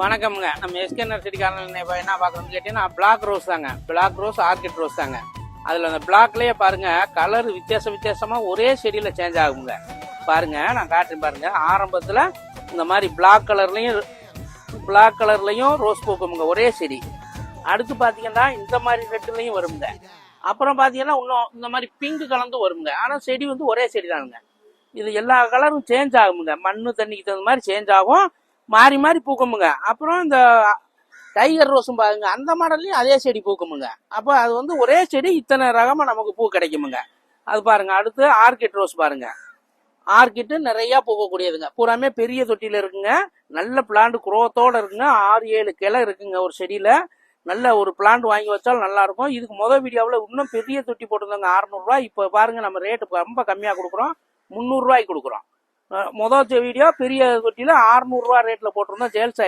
வணக்கம்ங்க. நம்ம SK nursery கார்னர்ல இப்போ என்ன பார்க்கணும்னு கேட்டீங்கன்னா பிளாக் ரோஸ் தாங்க. பிளாக் ரோஸ், ஆர்கிட் ரோஸ் தாங்க. அதில் அந்த பிளாக்லேயே பாருங்க கலர் வித்தியாசமா ஒரே செடியில் சேஞ்ச் ஆகுங்க. பாருங்க நான் காட்டுறேன் பாருங்க. ஆரம்பத்தில் இந்த மாதிரி பிளாக் கலர்லையும் ரோஸ் பூக்குமுங்க ஒரே செடி. அடுத்து பார்த்தீங்கன்னா இந்த மாதிரி ரெட்டுலையும் வருங்க. அப்புறம் பார்த்தீங்கன்னா இன்னும் இந்த மாதிரி பிங்க் கலந்து வருங்க. ஆனால் செடி வந்து ஒரே செடி தானுங்க. இது எல்லா கலரும் சேஞ்ச் ஆகுமுங்க. மண்ணு தண்ணிக்கு தகுந்த மாதிரி சேஞ்ச் ஆகும், மாறி மாறி பூக்குமுங்க. அப்புறம் இந்த டைகர் ரோஸும் பாருங்க, அந்த மாடல்லையும் அதே செடி பூக்குமுங்க. அப்போ அது வந்து ஒரே செடி இத்தனை ரகமா நமக்கு பூ கிடைக்குமுங்க. அது பாருங்க. அடுத்து ஆர்கிட் ரோஸ் பாருங்க. ஆர்கிட்டு நிறைய பூக்கக்கூடியதுங்க. பூராமே பெரிய தொட்டியில இருக்குங்க. நல்ல பிளான்ட் குரோத்தோட இருக்குங்க. 6-7 கிளை இருக்குங்க ஒரு செடியில. நல்ல ஒரு பிளான்ட் வாங்கி வச்சாலும் நல்லா இருக்கும். இதுக்கு முதல் வீடியோவில் இன்னும் பெரிய தொட்டி போட்டிருந்தாங்க 600 ரூபாய். இப்போ பாருங்க நம்ம ரேட்டு ரொம்ப கம்மியா கொடுக்குறோம், 300 ரூபாய்க்கு கொடுக்குறோம். முதல் வீடியோ பெரிய தொட்டியில 600 ரூபாய் ரேட்ல போட்டிருந்தோம், சேல்ஸ்